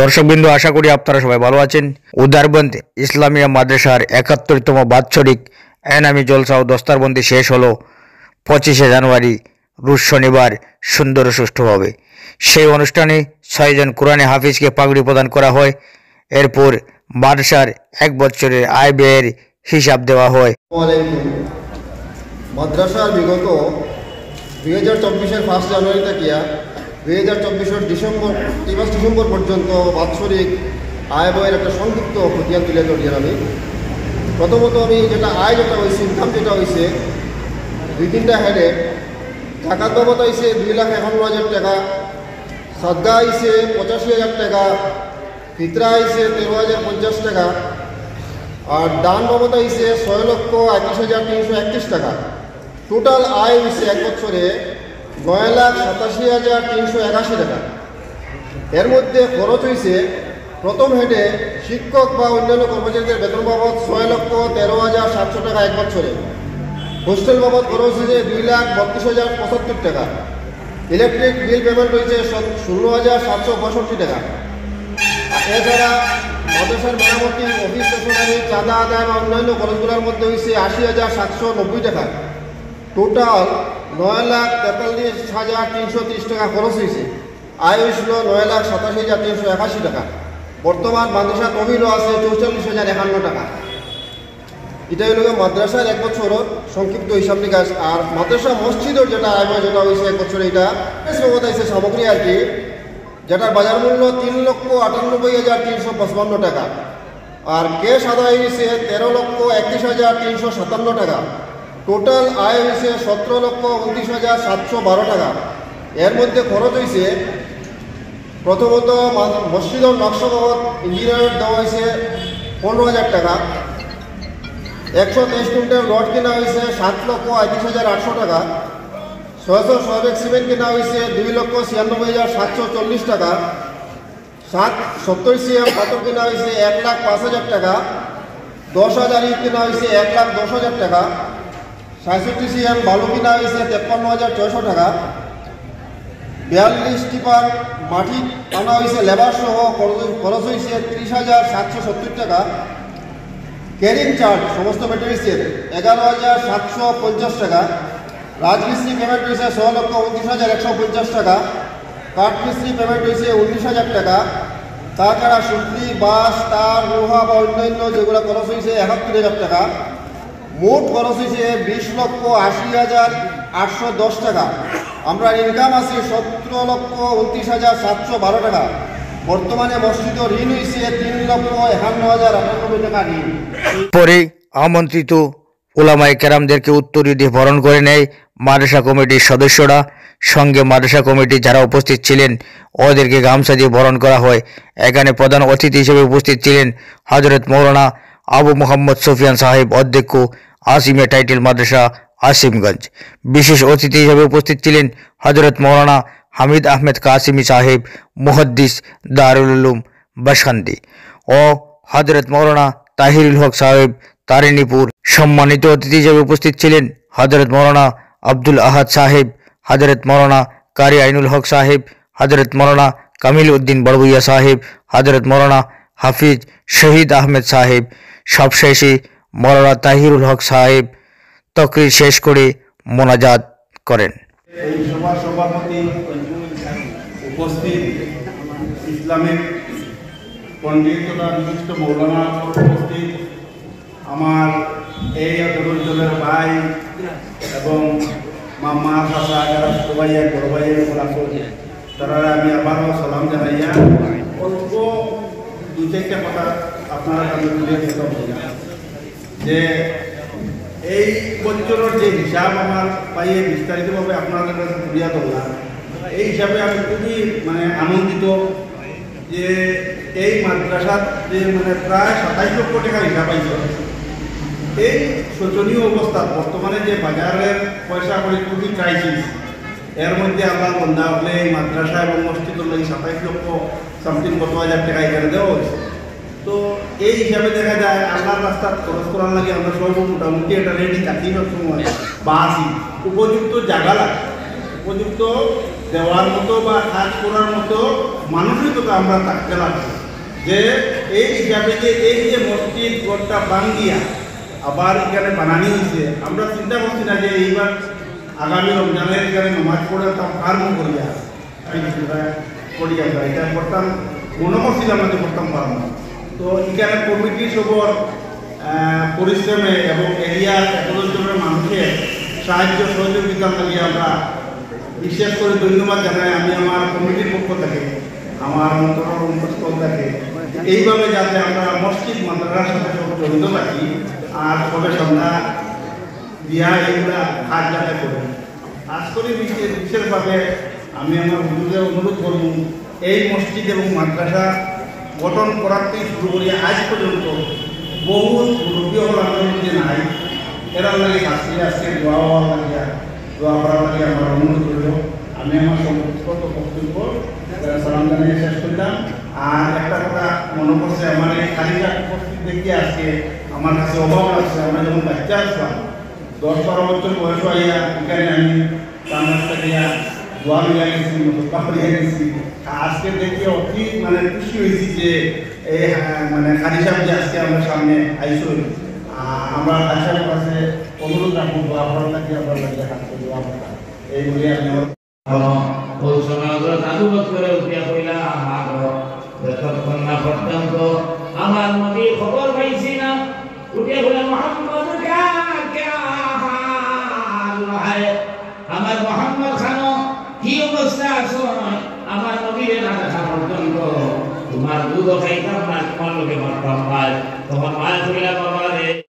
দর্শকবৃন্দ, আশা করি আপনারা সবাই ভালো আছেন। উদারবন্দ ইসলামিয়া মাদ্রাসার ৭১তম বাৎসরিক এনামি জলসা ও দস্তারবন্দি শেষ হলো ২৫শে জানুয়ারি রোজ শনিবার সুন্দর ও সুষ্ঠুভাবে। সেই অনুষ্ঠানে ৬ জন কোরআনে হাফিজকে পাগড়ি প্রদান করা হয়। এরপর মাদ্রাসার ১ বছরের আয় ব্যয়ের হিসাব দেওয়া হয়। মাদ্রাসার বিগত ২০২৪-এর ১ জানুয়ারি থেকে ২০২৪-এর ডিসেম্বর পর্যন্ত বাৎসরিক আয় ব্যয়ের একটা সংক্ষিপ্ত খতিয়ান তুলে ধরি। আমি প্রথমত যেটা হয়েছে, ইনকাম যেটা হয়েছে ২-৩টা হেডে। জাকাত বাবদ হয়েছে ২,৫১,০০০ টাকা, সাদগা হয়েছে ৮৫,০০০ টাকা, ফিতরা হয়েছে ১৩,০৫০ টাকা, আর দান বাবদ হয়েছে ৬,৩৮,৩৩১ টাকা। টোটাল আয় হয়েছে ১ বছরে ৯,৮৭,৩৮১ টাকা। এর মধ্যে খরচ হয়েছে প্রথম হেডে শিক্ষক বা অন্যান্য কর্মচারীদের বেতন বাবদ ৬,১৩,৭০০ টাকা ১ বছরে। হোস্টেল বাবদ খরচ হয়েছে ২,৩২,০৭৫ টাকা। ইলেকট্রিক বিল পেমেন্ট হয়েছে ১৬,৭৬৫ টাকা। এছাড়া মাদ্রাসার মেরামতি, অফিস স্টেশনারি, চাঁদা আদায় বা অন্যান্য খরচগুলোর মধ্যে হয়েছে ৮০,৭৯০ টাকা। টোটাল ৯,৪৩,৩৩০ টাকা খরচ হয়েছে। আয় হয়েছিল ৯,৮৭,৩৮১ টাকা। বর্তমান মাদ্রাসা তহবিলও আছে ৪৪,০৫১ টাকা। এটা হইল মাদ্রাসার ১ বছর সংক্ষিপ্ত হিসাব নিকাশ। আর মাদ্রাসা মসজিদের যেটা আয় ব্যয় যেটা হয়েছে 1 বছরে, এটা বাবদ হয়েছে সামগ্রী আর কি, যেটার বাজার মূল্য ৩,৯৮,৩৫৫ টাকা। আর ক্যাশ আদায় হয়েছে ১৩,৩১,৩৫৭ টাকা। টোটাল আয় হয়েছে ১৭,২৯,৭১২ টাকা। এর মধ্যে খরচ হয়েছে প্রথমত মসজিদের নকশা বাবদ ইঞ্জিনিয়ার দেওয়া হয়েছে ১৫,০০০ টাকা। ১২৩ কুইন্টাল রড কেনা হয়েছে ৭,৩৮,৮০০ টাকা। ৬০০ সহবেগ সিমেন্ট কেনা হয়েছে ২,৯৬,৭৪০ টাকা। ৭০ সিএম পাথর কেনা হয়েছে ১,০৫,০০০ টাকা। ১০,০০০ ইট কেনা হয়েছে ১,১০,০০০ টাকা। ৬৭ সিএম বালু কিনা হয়েছে ৫৩,৬০০ টাকা। ৪২ টিপার মাটি আনা হয়েছে লেবার সহ, খরচ হয়েছে ৩০,৭৭০ টাকা। ক্যারিং চার্জ সমস্ত মেটেরিয়ালসের ১১,৭৫০ টাকা। রাজমিস্ত্রি পেমেন্ট হয়েছে ৬,২৯,১৫০ টাকা। কাঠমিস্ত্রি পেমেন্ট হয়েছে ১৯,০০০ টাকা। তাছাড়া সুতলি, বাঁশ, তার, লোহা বা অন্যান্য যেগুলো খরচ হয়েছে ৭১,০০০ টাকা। মোট খরচ হয়েছে ২০,৮০,৮১০ টাকা। আমরা ইনকাম আছে ১৭,২৯,৭১২ টাকা। বর্তমানে মসজিদ ঋণ হয়েছে ৩,৫১,০৯৮ টাকা ঋণ। পরে আমন্ত্রিত উলামায়ে কেরামদেরকে উত্তরী দিয়ে বরণ করে নেয় মাদ্রাসা কমিটির সদস্যরা। সঙ্গে মাদ্রাসা কমিটি যারা উপস্থিত ছিলেন ওদেরকে গামছা দিয়ে বরণ করা হয়। এখানে প্রধান অতিথি হিসেবে উপস্থিত ছিলেন হযরত মৌলানা আবু মোহাম্মদ সুফিয়ান সাহেব, অধ্যক্ষ আসিমিয়া টাইটেল মাদ্রাসা, আসিমগঞ্জ। বিশেষ অতিথি হিসেবে উপস্থিত ছিলেন হযরত মৌলানা হামিদ আহমেদ কাসিমি সাহেব, মুহাদ্দিস, দারুল উলুম বাসখান্দি ও হযরত মৌলানা তাহিরুল হক সাহেব, তারিনীপুর। সম্মানিত অতিথি হিসেবে উপস্থিত ছিলেন হযরত মৌলানা আব্দুল আহাদ সাহেব, হযরত মৌলানা কারি আইনুল হক সাহেব, হযরত মৌলানা কামিল উদ্দিন বড়ভূইয়া সাহেব, হযরত মৌলানা হাফিজ শহীদ আহমেদ সাহেব। সবশেষে মৌলানা তাহিরুল হক সাহেব তকরির শেষ করে মোনাজাত করেন। এই সভার সভাপতি উপস্থিত ইসলামিক পণ্ডিত তথা বিশিষ্ট মৌলানা উপস্থিত, আমার এই অঞ্চলের ভাই এবং মামা চাচা যারা ছোট ভাইয়া বড় ভাইয়ের তারা আমি আবারও সালাম জানাইয়া অল্প ২-৪টা কথা আপনারা আমি তুলে ধরতে যে এই বছরের যে হিসাব আমার পাইয়ে বিস্তারিতভাবে আপনাদের কাছে তুলিয়া ধরলাম। এই হিসাবে আমি খুবই আনন্দিত যে এই মাদ্রাসার যে প্রায় ২৭ লক্ষ টাকা হিসাব পাইছে। এই শোচনীয় অবস্থা বর্তমানে যে বাজারের পয়সা করে খুবই ক্রাইসিস, এর মধ্যে আমরা বন্ধা হলে এই মাদ্রাসা এবং মসজিদের লাগে ২৭ লক্ষ সামথিং কত হাজার টাকা এখানে দেওয়া হয়েছে। তো এই হিসাবে দেখা যায় আল্লাহর রাস্তা খরচ করার লাগে আমরা সব মোটামুটি একটা রেডি থাকি সময় বা আসি, উপযুক্ত জায়গা লাগে, উপযুক্ত দেওয়ার মতো বা কাজ করার মতো মানসিকতা আমরা থাকতে লাগবে যে এই হিসাবে যে এই যে মসজিদ ঘরটা বাঙ্গিয়া আবার এখানে বানানি হয়েছে, আমরা চিন্তা করছি না যে এইবার আগামী রমজানের এখানে নামাজ পড়ে তা কার্ম করিয়া করিয়া যায় এটা করতাম মনে করছিলাম না যে করতাম পারব না। তো এখানে কমিটি সবর পরিশ্রমে এবং এরিয়ার একজনের মানুষের সাহায্য সহযোগিতা লাগিয়ে আমরা বিশেষ করে ধন্যবাদ জানাই আমি আমার কমিটির পক্ষ থেকে, আমার অন্তঃস্থল থেকে, এইভাবে যাতে আমরা মসজিদ মাদ্রাসার সাথে জড়িত থাকি আর সবে সন্ধ্যা দিয়া এইগুলা কাজ যাতে করি। আজ করে বিশেষভাবে আমি আমার হুজুরকে অনুরোধ করব এই মসজিদ এবং মাদ্রাসা গঠন করার থেকে শুরু করি আজ পর্যন্ত বহুত মুরব্বী হল আমাদের মধ্যে নাই, এরা লাগে আজকে আজকে দোয়া হওয়ার লাগিয়া দোয়া করার লাগে আমার অনুরোধ করল। আমি আমার সমস্ত বক্তব্য সালাম জানিয়ে শেষ করলাম। আর একটা কথা মনে করছে আমার এই খালিকা উপস্থিত দেখে আজকে আমার কাছে অভাব লাগছে। আমরা যখন বাচ্চা আসলাম 10-12 বছর বয়স হইয়া এখানে আমি রান্নাটা দিয়া দোয়া মিলাই গেছি, কাপড়িয়া গেছি। আজকে দেখে অতি মানে খুশি হয়েছি যে এই মানে খালি সাহেব যে আজকে আমরা সামনে আইসো। আমরা খালি সাহেবের কাছে অনুরোধ রাখবো দোয়া করার লাগে আপনার লাগে হাত করে দোয়া করা এই বলে আমি ওই সময় সাধুবাদ করে উঠিয়া কইলা যতক্ষণ না পর্যন্ত আমার নবী খবর পাইছি না, উঠিয়া বলে মোহাম্মদ আমার মোহাম্মদ খানো কি অবস্থা আছো, আমার নবীর না দেখা পর্যন্ত তোমার দুধ খাইতাম না, তোমার লোকে মারতাম। তখন মায়ের কইলা বাবা